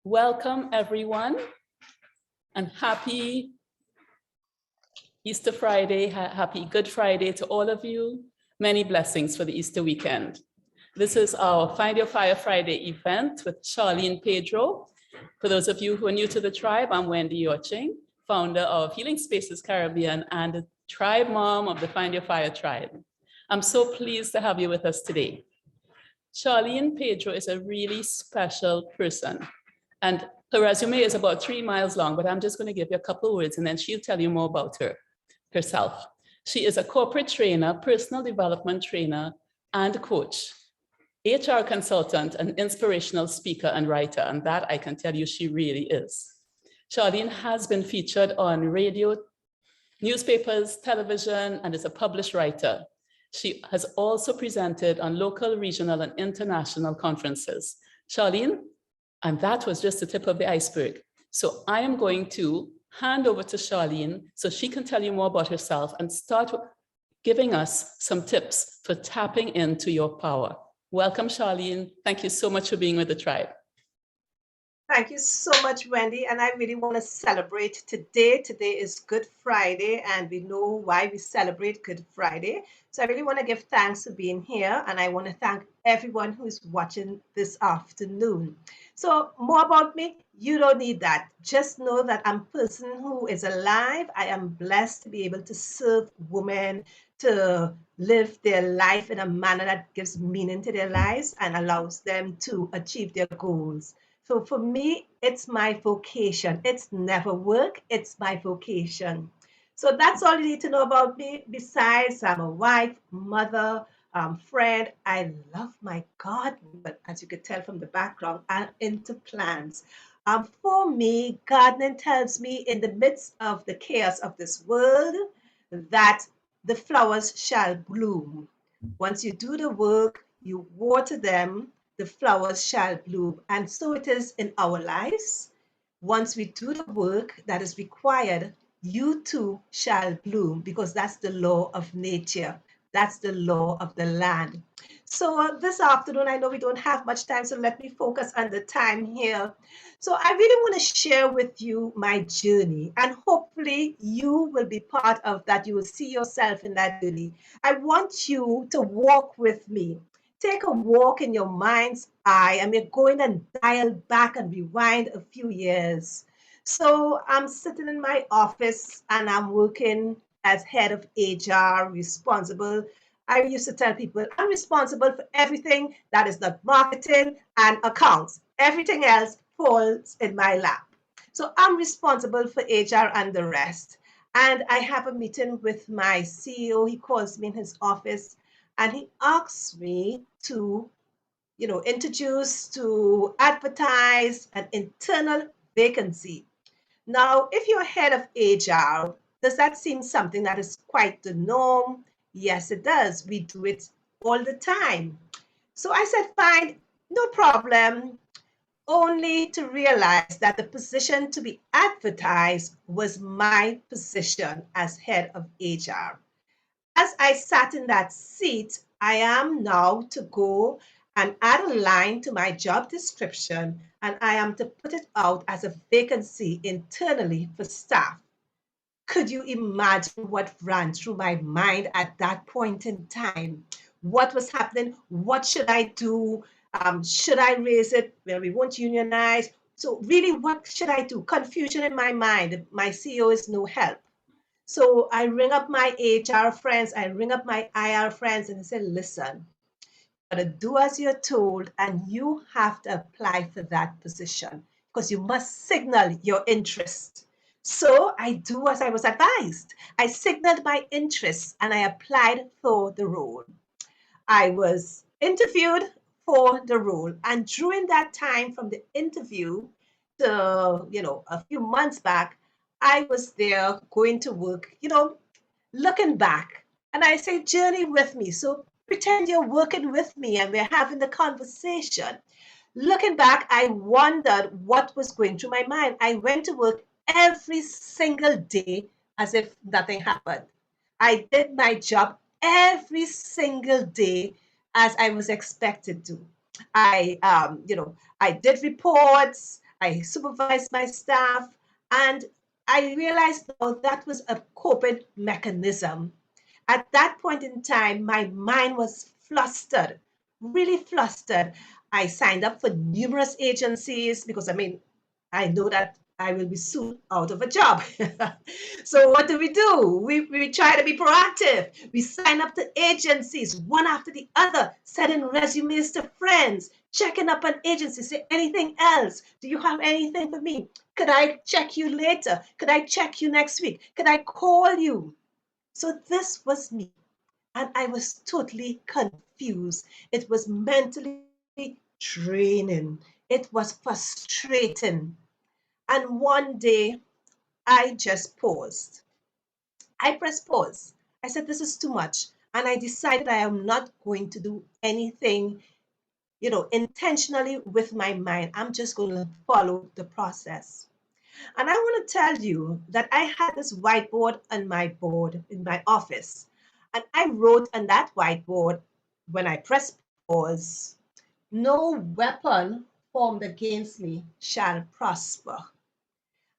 Welcome, everyone, and happy Easter Friday, happy Good Friday to all of you. Many blessings for the Easter weekend. This is our Find Your Fire Friday event with Charlene Pedro. For those of you who are new to the tribe, I'm Wendy Yorching, founder of Healing Spaces Caribbean and the tribe mom of the Find Your Fire tribe. I'm so pleased to have you with us today. Charlene Pedro is a really special person, and her resume is about 3 miles long, but I'm just going to give you a couple of words and then she'll tell you more about herself. She is a corporate trainer, personal development trainer, and coach, HR consultant, and inspirational speaker and writer, and that I can tell you she really is. Charlene has been featured on radio, newspapers, television, and is a published writer. She has also presented on local, regional, and international conferences. Charlene, and that was just the tip of the iceberg. So I am going to hand over to Charlene so she can tell you more about herself and start giving us some tips for tapping into your power. Welcome, Charlene. Thank you so much for being with the tribe. Thank you so much, Wendy. And I really want to celebrate today. Today is Good Friday, and we know why we celebrate Good Friday. So I really want to give thanks for being here, and I want to thank everyone who is watching this afternoon. So more about me, you don't need that. Just know that I'm a person who is alive. I am blessed to be able to serve women, to live their life in a manner that gives meaning to their lives and allows them to achieve their goals. So for me, it's my vocation. It's never work, it's my vocation. So that's all you need to know about me. Besides, I'm a wife, mother, friend. I love my garden, but as you could tell from the background, I'm into plants. For me, gardening tells me in the midst of the chaos of this world that the flowers shall bloom. Once you do the work, you water them, the flowers shall bloom. And so it is in our lives. Once we do the work that is required, you too shall bloom because that's the law of nature. That's the law of the land. So this afternoon, I know we don't have much time, so let me focus on the time here. So I really want to share with you my journey, and hopefully you will be part of that. You will see yourself in that journey. I want you to walk with me. Take a walk in your mind's eye, and we're going to dial back and rewind a few years. So I'm sitting in my office and I'm working as head of HR, responsible. I used to tell people I'm responsible for everything that is not marketing and accounts. Everything else falls in my lap. So I'm responsible for HR and the rest. And I have a meeting with my CEO. He calls me in his office and he asks me to, introduce, to advertise an internal vacancy. Now, if you're head of HR, does that seem something that is quite the norm? Yes, it does. We do it all the time. So I said, fine, no problem, only to realize that the position to be advertised was my position as head of HR. As I sat in that seat, I am now to go and add a line to my job description, and I am to put it out as a vacancy internally for staff. Could you imagine what ran through my mind at that point in time? What was happening? What should I do? Should I raise it? Well, we won't unionize. So, really, what should I do? Confusion in my mind. My CEO is no help. So I ring up my HR friends, I ring up my IR friends, and I say, listen, you gotta do as you're told, and you have to apply for that position because you must signal your interest. So I do as I was advised. I signaled my interest and I applied for the role. I was interviewed for the role. And during that time from the interview to, a few months back, I was there going to work, looking back. And I say, journey with me. So pretend you're working with me and we're having the conversation. Looking back, I wondered what was going through my mind. I went to work every single day as if nothing happened. I did my job every single day as I was expected to. I did reports. I supervised my staff, and I realized now that was a coping mechanism. At that point in time, my mind was flustered, really flustered. I signed up for numerous agencies because, I mean, I know that I will be soon out of a job. So what do? We try to be proactive. We sign up to agencies one after the other, sending resumes to friends, checking up on agencies, say anything else? Do you have anything for me? Could I check you later? Could I check you next week? Could I call you? So this was me. And I was totally confused. It was mentally draining. It was frustrating. And one day I just paused. I pressed pause. I said, this is too much. And I decided I am not going to do anything, intentionally with my mind. I'm just going to follow the process. And I want to tell you that I had this whiteboard on my board in my office. And I wrote on that whiteboard, when I press pause, no weapon formed against me shall prosper.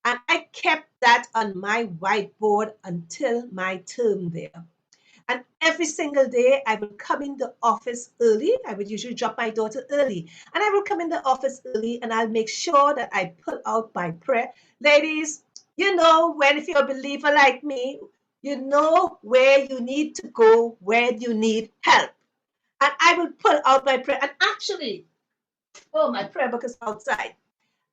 And I kept that on my whiteboard until my term there. And every single day, I would come in the office early. I would usually drop my daughter early. And I will come in the office early and I'll make sure that I pull out my prayer. Ladies, when if you're a believer like me, you know where you need to go, where you need help. And I will pull out my prayer. And actually, oh, my prayer book is outside.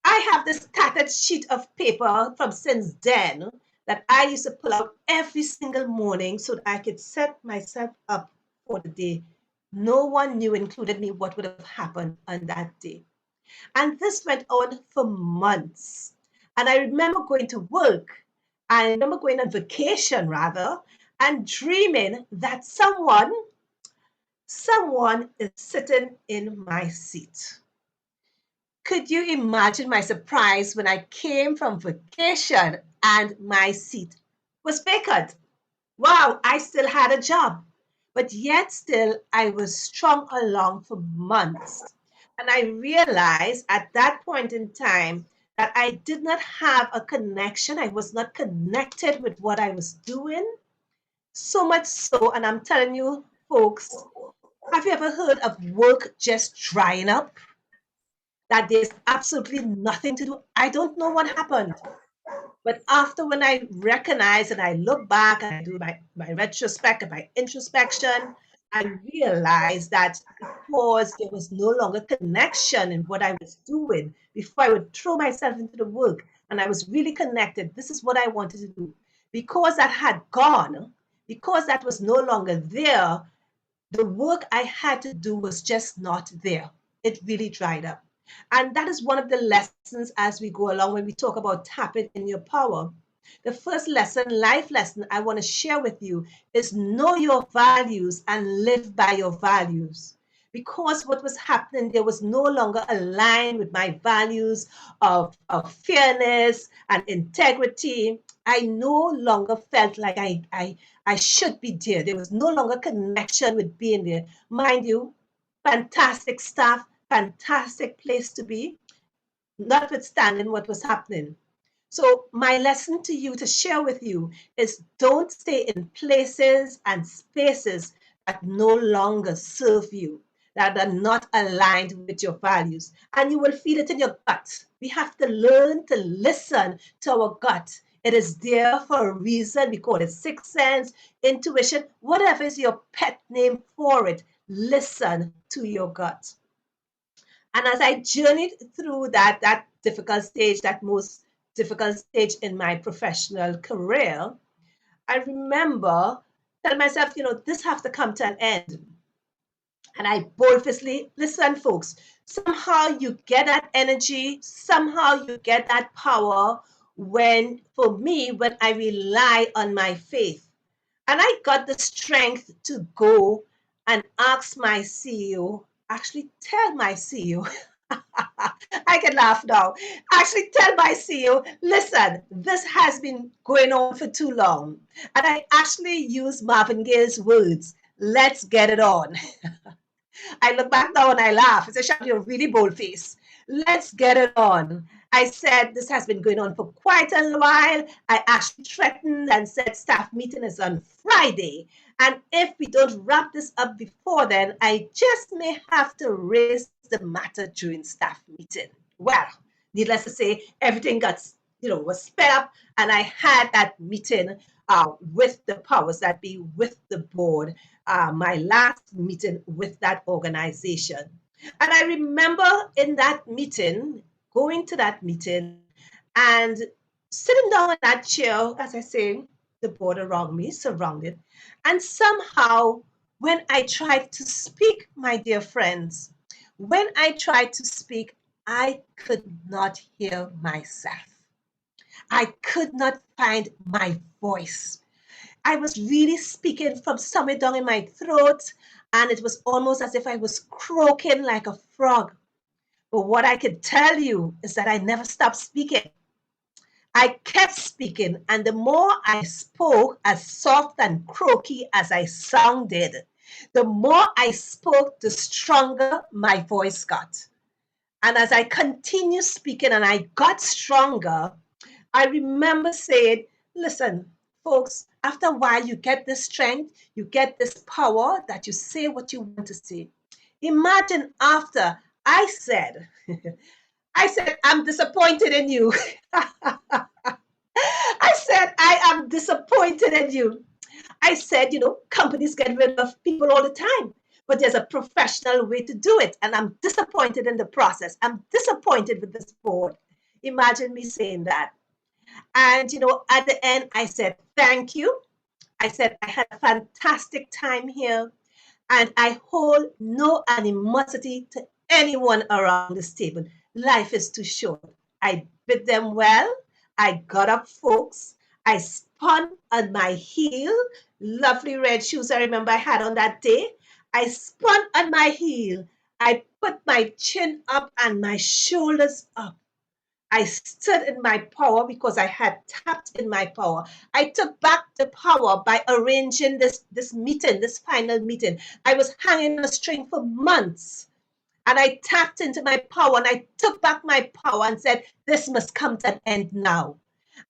I have this tattered sheet of paper from since then that I used to pull out every single morning so that I could set myself up for the day. No one knew, included me, what would have happened on that day. And this went on for months. And I remember going to work. I remember going on vacation, rather, and dreaming that someone is sitting in my seat. Could you imagine my surprise when I came from vacation and my seat was vacant? Wow, I still had a job, but yet still I was strung along for months. And I realized at that point in time that I did not have a connection. I was not connected with what I was doing. So much so, and I'm telling you, folks, have you ever heard of work just drying up? That there's absolutely nothing to do. I don't know what happened. But after when I recognize and I look back and I do my retrospect and my introspection, I realize that because there was no longer connection in what I was doing before I would throw myself into the work and I was really connected. This is what I wanted to do. Because that had gone, because that was no longer there, the work I had to do was just not there. It really dried up. And that is one of the lessons as we go along when we talk about tapping in your power. The first lesson, life lesson I want to share with you is know your values and live by your values. Because what was happening there was no longer aligned with my values of fairness and integrity. I no longer felt like I should be there. There was no longer connection with being there. Mind you, fantastic staff, fantastic place to be, notwithstanding what was happening. So, my lesson to you to share with you is don't stay in places and spaces that no longer serve you, that are not aligned with your values. And you will feel it in your gut. We have to learn to listen to our gut. It is there for a reason. We call it sixth sense, intuition, whatever is your pet name for it. Listen to your gut. And as I journeyed through that difficult stage, that most difficult stage in my professional career, I remember telling myself, this have to come to an end. And I boldly, listen, folks, somehow you get that energy, somehow you get that power for me, when I rely on my faith. And I got the strength to go and ask my CEO, actually tell my CEO, I can laugh now. Actually, tell my CEO, listen, this has been going on for too long. And I actually use Marvin Gaye's words, let's get it on. I look back now and I laugh. I say, Charlene, you're really bold face. Let's get it on. I said, this has been going on for quite a while. I actually threatened and said, staff meeting is on Friday. And if we don't wrap this up before then, I just may have to raise the matter during staff meeting. Well, needless to say, everything was sped up, and I had that meeting with the powers that be, with the board, my last meeting with that organization. And I remember in that meeting, going to that meeting and sitting down in that chair, as I say, the board around me, surrounded. And somehow, when I tried to speak, my dear friends, when I tried to speak, I could not hear myself. I could not find my voice. I was really speaking from somewhere down in my throat, and it was almost as if I was croaking like a frog. But what I can tell you is that I never stopped speaking. I kept speaking, and the more I spoke, as soft and croaky as I sounded, the more I spoke, the stronger my voice got. And as I continued speaking and I got stronger, I remember saying, listen, folks, after a while, you get this strength, you get this power that you say what you want to say. Imagine after I said, I'm disappointed in you. I said, I am disappointed in you. I said, companies get rid of people all the time, but there's a professional way to do it. And I'm disappointed in the process. I'm disappointed with this board. Imagine me saying that. And, at the end, I said, thank you. I said, I had a fantastic time here. And I hold no animosity to anyone around this table. Life is too short. I bid them well. I got up, folks. I spun on my heel. Lovely red shoes I remember I had on that day. I spun on my heel. I put my chin up and my shoulders up. I stood in my power because I had tapped in my power. I took back the power by arranging this meeting, this final meeting. I was hanging on a string for months. And I tapped into my power and I took back my power and said, this must come to an end now.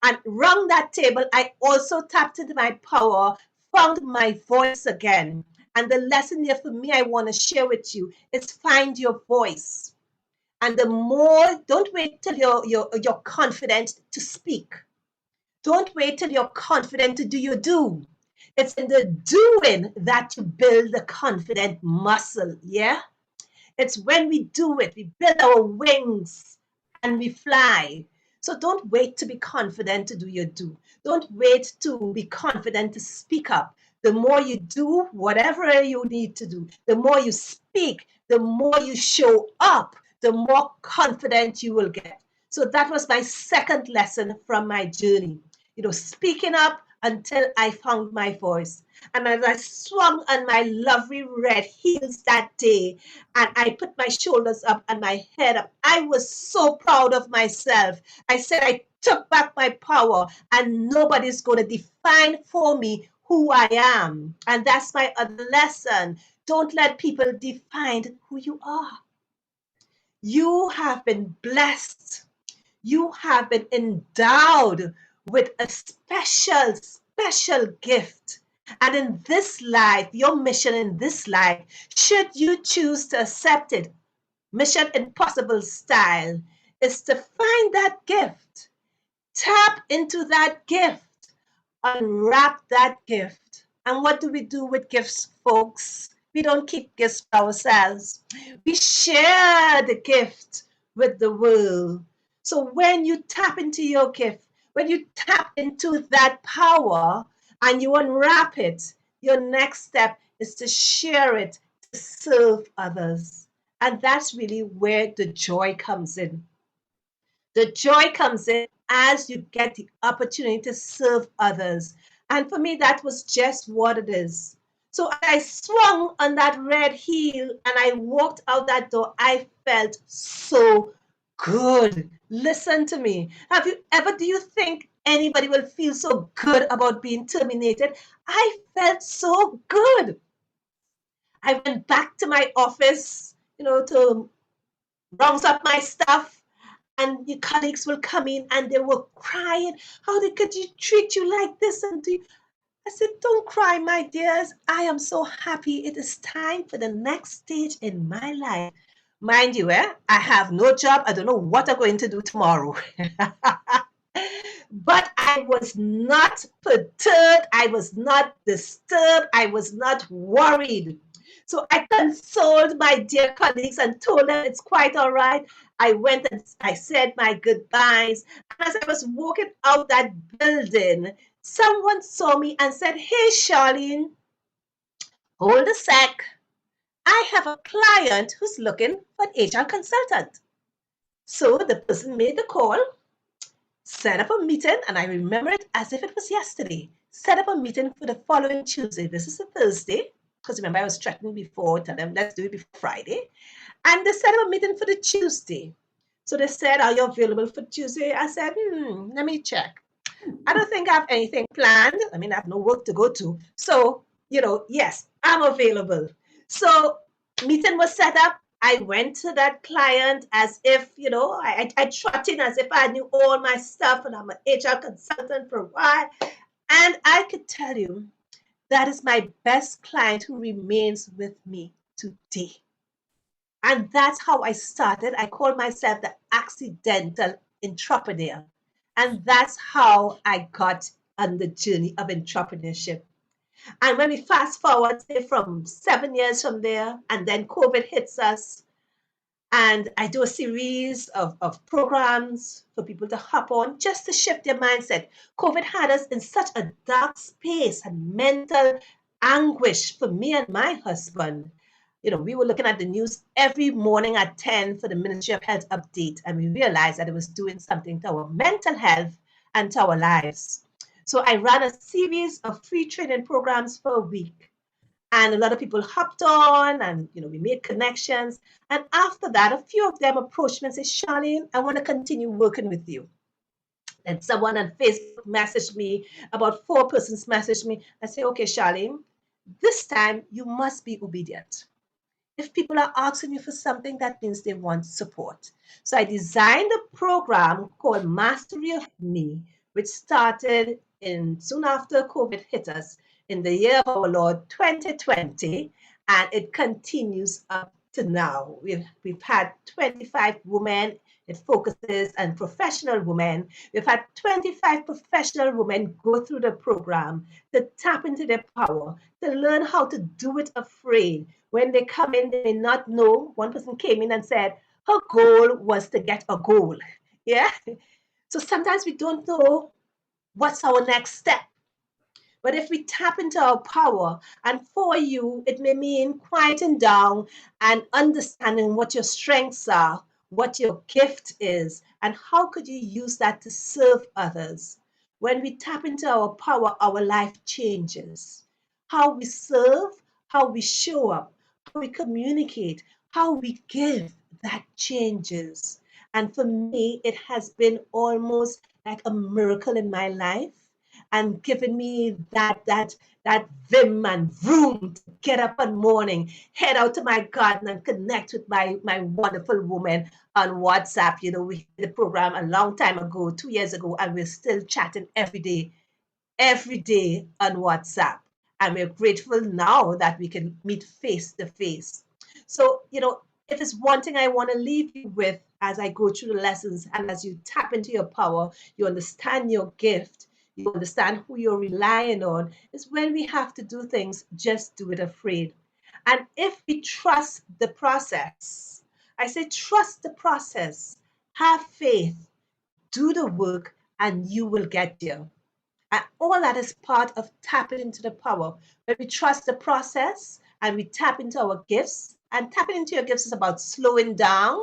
And round that table, I also tapped into my power, found my voice again. And the lesson here for me I want to share with you is find your voice. And the more, don't wait till you're confident to speak. Don't wait till you're confident to do your do. It's in the doing that you build the confident muscle. Yeah. It's when we do it, we build our wings and we fly. So don't wait to be confident to do your do. Don't wait to be confident to speak up. The more you do whatever you need to do, the more you speak, the more you show up, the more confident you will get. So that was my second lesson from my journey. Speaking up until I found my voice. And as I swung on my lovely red heels that day, and I put my shoulders up and my head up, I was so proud of myself. I said I took back my power, and nobody's going to define for me who I am. And that's my other lesson. Don't let people define who you are. You have been blessed. You have been endowed with a special, special gift. And in this life, your mission in this life, should you choose to accept it, Mission Impossible style, is to find that gift, tap into that gift, unwrap that gift. And what do we do with gifts, folks? We don't keep gifts for ourselves. We share the gift with the world. So when you tap into your gift, when you tap into that power and you unwrap it, your next step is to share it, to serve others. And that's really where the joy comes in. The joy comes in as you get the opportunity to serve others. And for me, that was just what it is. So I swung on that red heel and I walked out that door. I felt so good. Listen to me. Do you think anybody will feel so good about being terminated? I felt so good. I went back to my office, to round up my stuff. and your colleagues will come in and they were crying. How could you treat you like this? And I said, don't cry, my dears. I am so happy. It is time for the next stage in my life. Mind you, I have no job. I don't know what I'm going to do tomorrow. But I was not perturbed. I was not disturbed. I was not worried. So I consoled my dear colleagues and told them it's quite all right. I went and I said my goodbyes. And as I was walking out that building, someone saw me and said, hey, Charlene, hold a sec. I have a client who's looking for an HR consultant. So the person made the call, set up a meeting, and I remember it as if it was yesterday. Set up a meeting for the following Tuesday. This is a Thursday, because remember I was threatening before, tell them let's do it before Friday. And they set up a meeting for the Tuesday. So they said, are you available for Tuesday? I said, let me check. I don't think I have anything planned. I mean, I have no work to go to. So, yes, I'm available. So meeting was set up. I went to that client as if, I trotted as if I knew all my stuff and I'm an HR consultant for a while. And I could tell you that is my best client who remains with me today. And that's how I started. I call myself the accidental entrepreneur. And that's how I got on the journey of entrepreneurship. And when we fast forward, say from 7 years from there, and then COVID hits us, and I do a series of programs for people to hop on just to shift their mindset. COVID had us in such a dark space and mental anguish for me and my husband. We were looking at the news every morning at 10 for the Ministry of Health update, and we realized that it was doing something to our mental health and to our lives. So I ran a series of free training programs for a week. And a lot of people hopped on and, we made connections. And after that, a few of them approached me and said, Charlene, I want to continue working with you. And someone on Facebook messaged me, about 4 persons messaged me. I said, okay, Charlene, this time you must be obedient. If people are asking you for something, that means they want support. So I designed a program called Mastery of Me, which started soon after COVID hit us in the year of our Lord 2020, and it continues up to now. We've had 25 women. It focuses on professional women. We've had 25 professional women go through the program to tap into their power, to learn how to do it afraid. When they come in, they may not know. One person came in and said her goal was to get a goal. Yeah. So sometimes we don't know what's our next step. But if we tap into our power, and for you, it may mean quieting down and understanding what your strengths are, what your gift is, and how could you use that to serve others. When we tap into our power, our life changes. How we serve, how we show up, how we communicate, how we give, that changes. And for me, it has been almost like a miracle in my life and given me that vim and vroom to get up one morning, head out to my garden and connect with my wonderful woman on WhatsApp. We did the program a long time ago, 2 years ago, and we're still chatting every day on WhatsApp. And we're grateful now that we can meet face to face. So, if it's one thing I want to leave you with as I go through the lessons and as you tap into your power, you understand your gift, you understand who you're relying on, is when we have to do things, just do it afraid. And if we trust the process, I say trust the process, have faith, do the work, and you will get there. And all that is part of tapping into the power. When we trust the process and we tap into our gifts, and tapping into your gifts is about slowing down,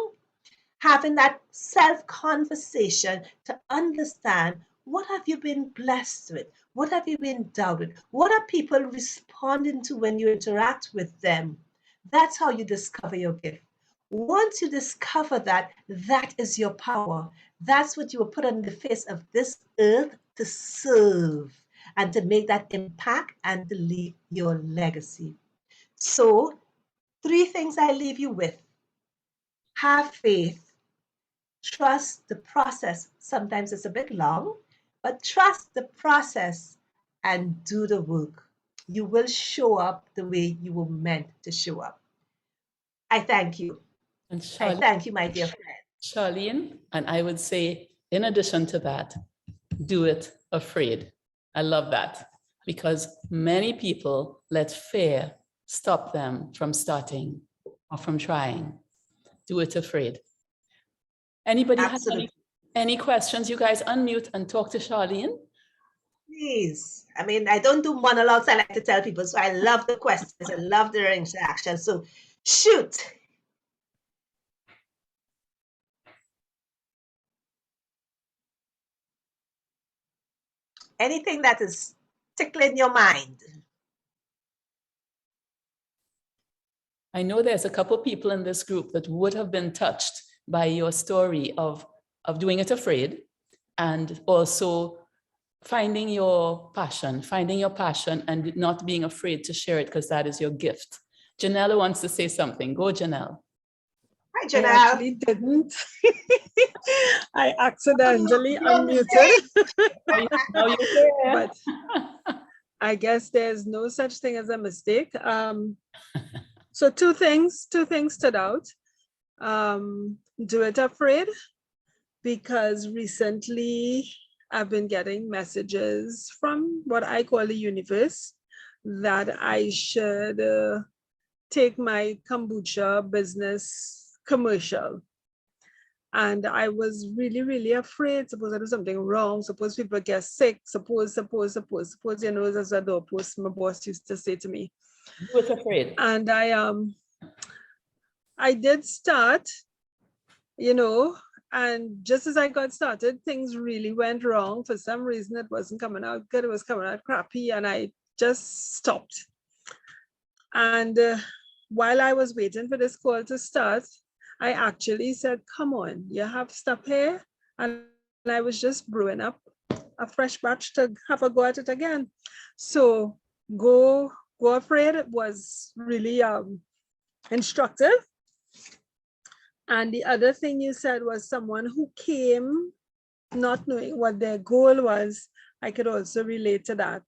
having that self-conversation to understand what have you been blessed with? What have you been endowed with? What are people responding to when you interact with them? That's how you discover your gift. Once you discover that, that is your power. That's what you were put on the face of this earth to serve and to make that impact and to leave your legacy. So, 3 things I leave you with. Have faith, Trust the process. Sometimes it's a bit long, but trust the process and do the work. You will show up the way you were meant to show up. I thank you. And I thank you, my dear friend. Charlene, and I would say, in addition to that, do it afraid. I love that because many people let fear stop them from starting or from trying. Do it afraid. Anybody have any questions? You guys unmute and talk to Charlene. Please. I mean, I don't do monologues. I like to tell people. So I love the questions. I love their interaction. So shoot. Anything that is tickling your mind. I know there's a couple people in this group that would have been touched by your story of doing it afraid and also finding your passion and not being afraid to share it because that is your gift. Janelle wants to say something. Go, Janelle. Hi, Janelle. I actually didn't. I accidentally unmuted. But I guess there's no such thing as a mistake. So two things stood out. Do it afraid, because recently I've been getting messages from what I call the universe that I should take my kombucha business commercial. And I was really, really afraid. Suppose I do something wrong. Suppose people get sick. Suppose, you know, as a doorpost, my boss used to say to me. Do it afraid. And I did start, you know, and just as I got started, things really went wrong. For some reason, it wasn't coming out good. It was coming out crappy, and I just stopped. And while I was waiting for this call to start, I actually said, come on, you have stuff here. And I was just brewing up a fresh batch to have a go at it again. So go afraid was really instructive. And the other thing you said was someone who came not knowing what their goal was. I could also relate to that.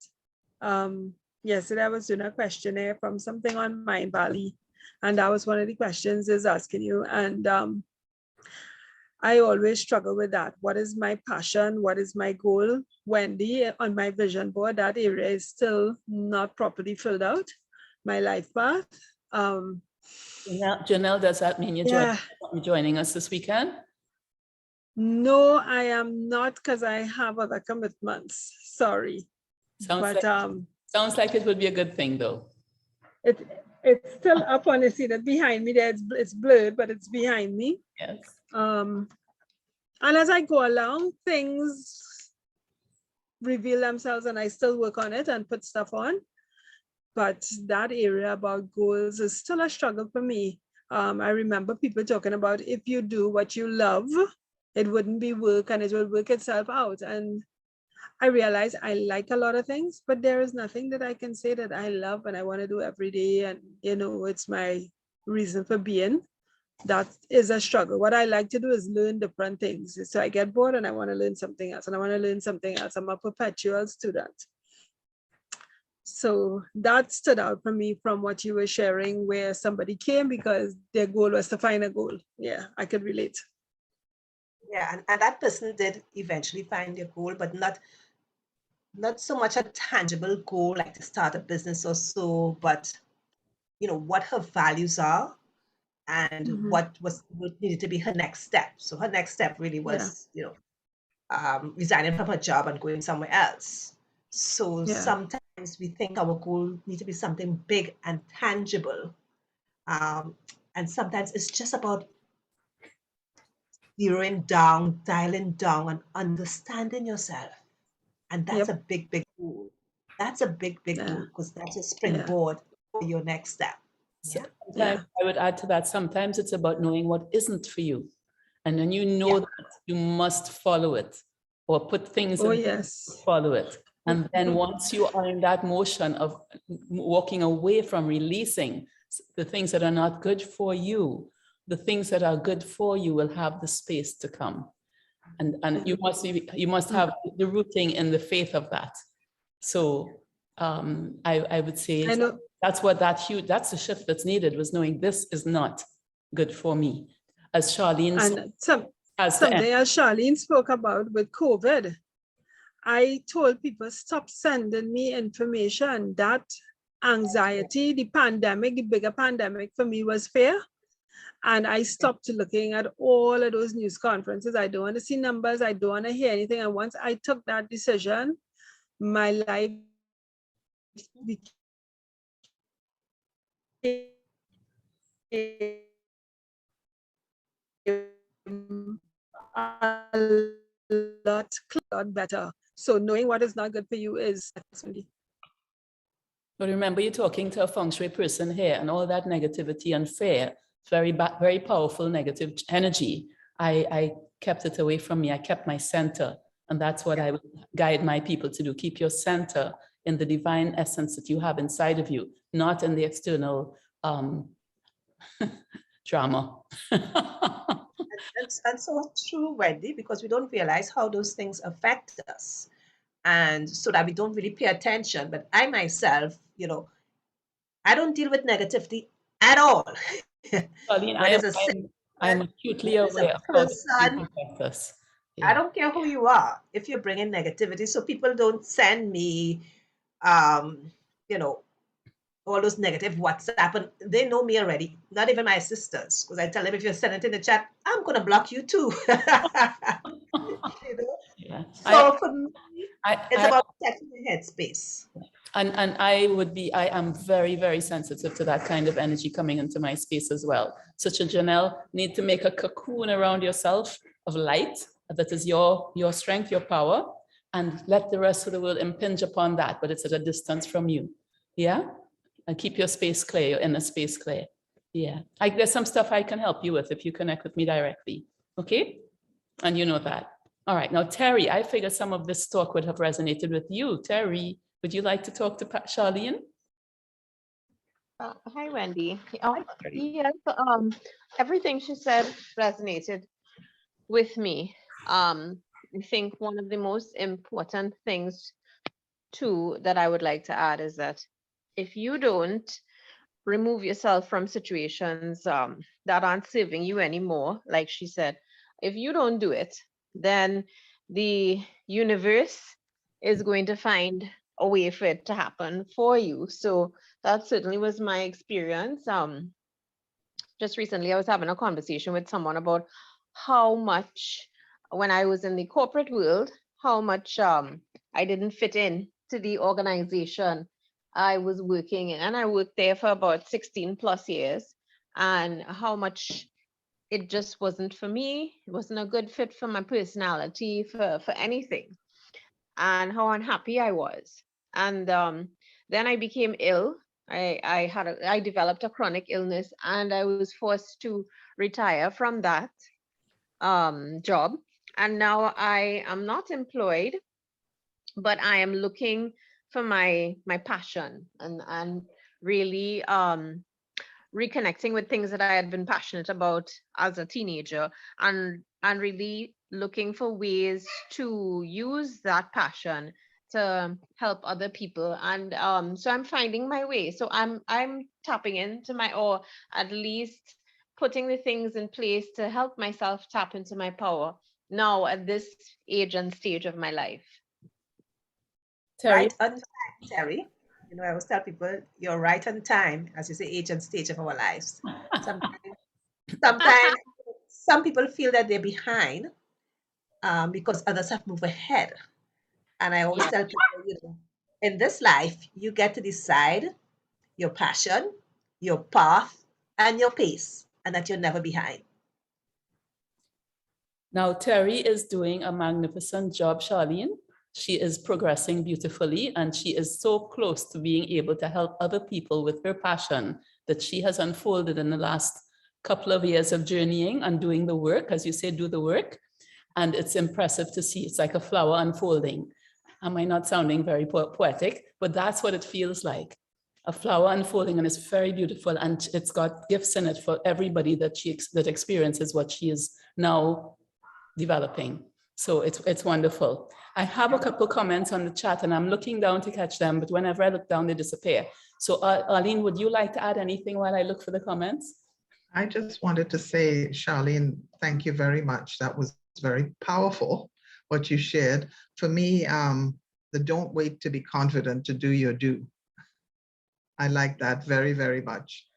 Yesterday I was doing a questionnaire from something on Mind Valley, and that was one of the questions is asking you. And I always struggle with that. What is my passion? What is my goal? Wendy, on my vision board, that area is still not properly filled out. My life path. Janelle, does that mean you're joining us this weekend? No, I am not, because I have other commitments. Sorry. Sounds like it would be a good thing, though. It's still up on the scene. It's behind me there. It's blurred, but it's behind me. Yes. And as I go along, things reveal themselves, and I still work on it and put stuff on. But that area about goals is still a struggle for me. I remember people talking about if you do what you love, it wouldn't be work and it will work itself out. And I realize I like a lot of things, but there is nothing that I can say that I love and I want to do every day. And, you know, it's my reason for being. That is a struggle. What I like to do is learn different things. So I get bored and I want to learn something else, and I want to learn something else. I'm a perpetual student. So that stood out for me from what you were sharing, where somebody came because their goal was to find a goal. Yeah, I could relate. Yeah, and that person did eventually find their goal, but not so much a tangible goal like to start a business or so, but you know what her values are and what needed to be her next step. So her next step really was, you know, resigning from her job and going somewhere else. So sometimes we think our goal needs to be something big and tangible. And sometimes it's just about zeroing down, dialing down, and understanding yourself. And that's a big, big goal. That's a big, big goal, because that's a springboard for your next step. I would add to that, sometimes it's about knowing what isn't for you. And then you know that you must follow it or put things in follow it. And then once you are in that motion of walking away from releasing the things that are not good for you, the things that are good for you will have the space to come. And you must have the rooting in the faith of that. So I would say I know. that's the shift that's needed, was knowing this is not good for me. As Charlene And said, something as Charlene spoke about with COVID, I told people, stop sending me information. That anxiety, the pandemic, the bigger pandemic for me was fear. And I stopped looking at all of those news conferences. I don't want to see numbers. I don't want to hear anything. And once I took that decision, my life became a lot better. So knowing what is not good for you is actually. But remember, you're talking to a feng shui person here, and all that negativity and fear, very powerful negative energy. I kept it away from me. I kept my center. And that's what I would guide my people to do. Keep your center in the divine essence that you have inside of you, not in the external drama. And so true, Wendy, because we don't realize how those things affect us. And so that we don't really pay attention. But I myself, I don't deal with negativity at all. Charlene, I'm acutely aware of how this affects us. Yeah. I don't care who you are if you're bringing negativity. So people don't send me, all those negative WhatsApp, and they know me already. Not even my sisters, because I tell them, if you're sending it in the chat, I'm going to block you too. Yeah. So for me, it's about protecting the headspace. And I am very, very sensitive to that kind of energy coming into my space as well. Such a Janelle, need to make a cocoon around yourself of light. That is your strength, your power, and let the rest of the world impinge upon that, but it's at a distance from you. Yeah? And keep your space clear, your inner space clear. Yeah. There's some stuff I can help you with if you connect with me directly. Okay? And you know that. All right. Now, Terry, I figured some of this talk would have resonated with you. Terry, would you like to talk to Charlene? Hi, Wendy. Yes, everything she said resonated with me. I think one of the most important things too that I would like to add is that if you don't remove yourself from situations that aren't serving you anymore, like she said, if you don't do it, then the universe is going to find a way for it to happen for you. So that certainly was my experience. Just recently, I was having a conversation with someone about how much, when I was in the corporate world, how much I didn't fit in to the organization I was working in. And I worked there for about 16 plus years, and how much it just wasn't for me. It wasn't a good fit for my personality, for anything, and how unhappy I was. And then I became ill. I developed a chronic illness, and I was forced to retire from that job. And now I am not employed, but I am looking for my passion and really reconnecting with things that I had been passionate about as a teenager, and really looking for ways to use that passion to help other people. And so I'm finding my way. So I'm tapping into or at least putting the things in place to help myself tap into my power now at this age and stage of my life. Terry. Right on time, Terry. I always tell people, you're right on time, as you say, age and stage of our lives. Sometimes some people feel that they're behind because others have moved ahead. And I always tell people, in this life, you get to decide your passion, your path, and your pace, and that you're never behind. Now, Terry is doing a magnificent job, Charlene. She is progressing beautifully, and she is so close to being able to help other people with her passion that she has unfolded in the last couple of years of journeying and doing the work, as you say, do the work. And it's impressive to see. It's like a flower unfolding. Am I not sounding very poetic? But that's what it feels like. a flower unfolding, and it's very beautiful, and it's got gifts in it for everybody that that experiences what she is now developing. So it's wonderful. I have a couple comments on the chat, and I'm looking down to catch them, but whenever I look down, they disappear. So Arlene, would you like to add anything while I look for the comments? I just wanted to say, Charlene, thank you very much. That was very powerful, what you shared. For me, the don't wait to be confident, to do your due. I like that very, very much,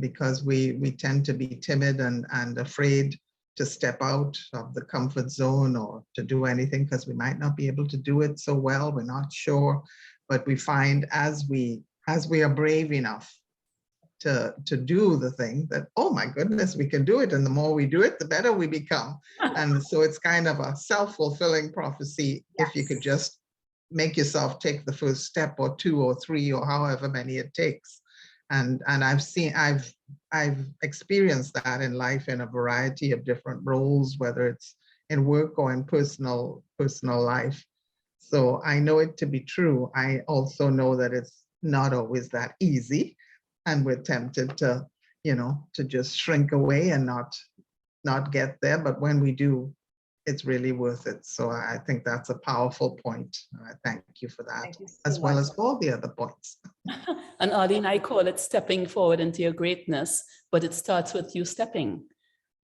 because we tend to be timid and afraid to step out of the comfort zone or to do anything because we might not be able to do it so well. We're not sure, but we find as we are brave enough to do the thing that, oh my goodness, we can do it. And the more we do it, the better we become. And so it's kind of a self-fulfilling prophecy. Yes. If you could just make yourself take the first step or two or three or however many it takes. And I've experienced that in life in a variety of different roles, whether it's in work or in personal life. So I know it to be true. I also know that it's not always that easy. And we're tempted to, to just shrink away and not get there. But when we do, it's really worth it. So I think that's a powerful point. Thank you for that, Thank you so as well much. as all the other points. And Arlene, I call it stepping forward into your greatness, but it starts with you stepping.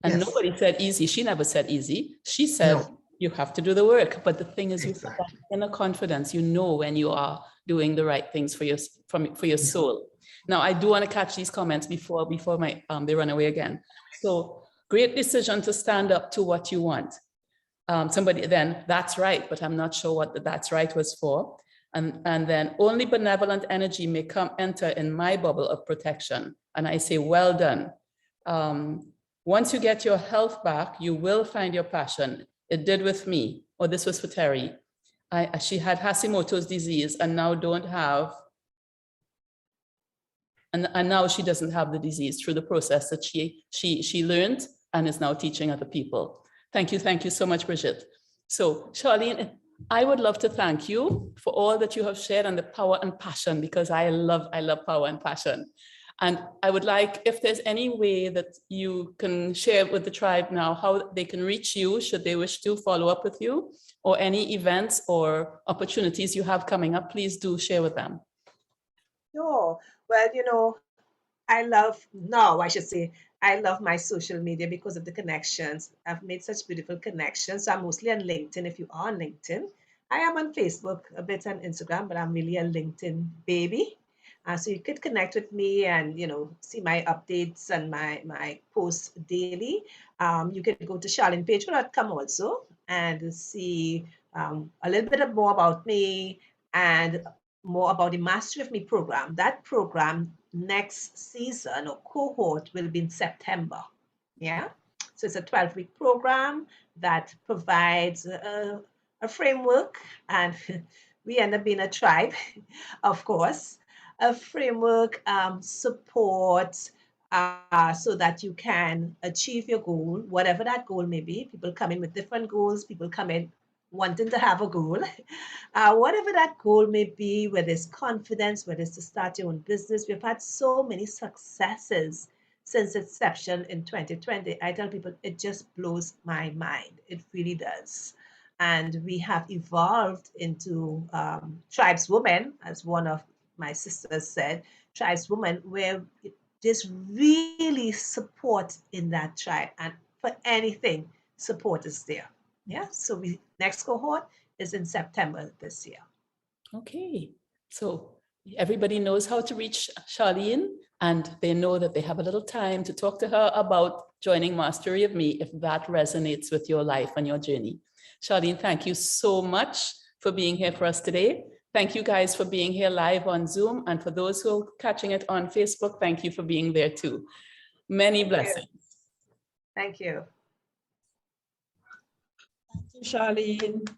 And Yes. nobody said easy. She never said easy. She said, No. you have to do the work. But the thing is, Exactly. you have that inner confidence, you know when you are doing the right things for your soul. Now, I do want to catch these comments before they run away again. So, great decision to stand up to what you want. Somebody then, that's right, but I'm not sure what the that's right was for. And then only benevolent energy may enter in my bubble of protection. And I say, well done. Once you get your health back, you will find your passion. It did with me. Or this was for Terry. She had Hashimoto's disease and now don't have, and now she doesn't have the disease through the process that she learned and is now teaching other people. Thank you so much, Bridget. So Charlene, I would love to thank you for all that you have shared and the power and passion, because I love power and passion. And I would like, if there's any way that you can share with the tribe now, how they can reach you, should they wish to follow up with you, or any events or opportunities you have coming up, please do share with them. Sure. Well, I love my social media because of the connections. I've made such beautiful connections. So I'm mostly on LinkedIn. If you are on LinkedIn, I am on Facebook, a bit on Instagram, but I'm really a LinkedIn baby. So you could connect with me and, see my updates and my posts daily. You can go to charlenepedro.com also and see a little bit more about me and more about the Mastery of Me program. That program next season or cohort will be in September. Yeah. So it's a 12-week program that provides a framework, and we end up being a tribe, of course, a framework, support, so that you can achieve your goal, whatever that goal may be. People come in with different goals. People come in wanting to have a goal, whatever that goal may be, whether it's confidence, whether it's to start your own business. We've had so many successes since inception in 2020. I tell people, it just blows my mind. It really does. And we have evolved into tribeswomen, as one of my sisters said, tribeswomen, where there's really support in that tribe. And for anything, support is there. Yeah, so next cohort is in September this year. Okay, so everybody knows how to reach Charlene, and they know that they have a little time to talk to her about joining Mastery of Me if that resonates with your life and your journey. Charlene, thank you so much for being here for us today. Thank you guys for being here live on Zoom, and for those who are catching it on Facebook, thank you for being there too. Many blessings. Thank you. Charlene.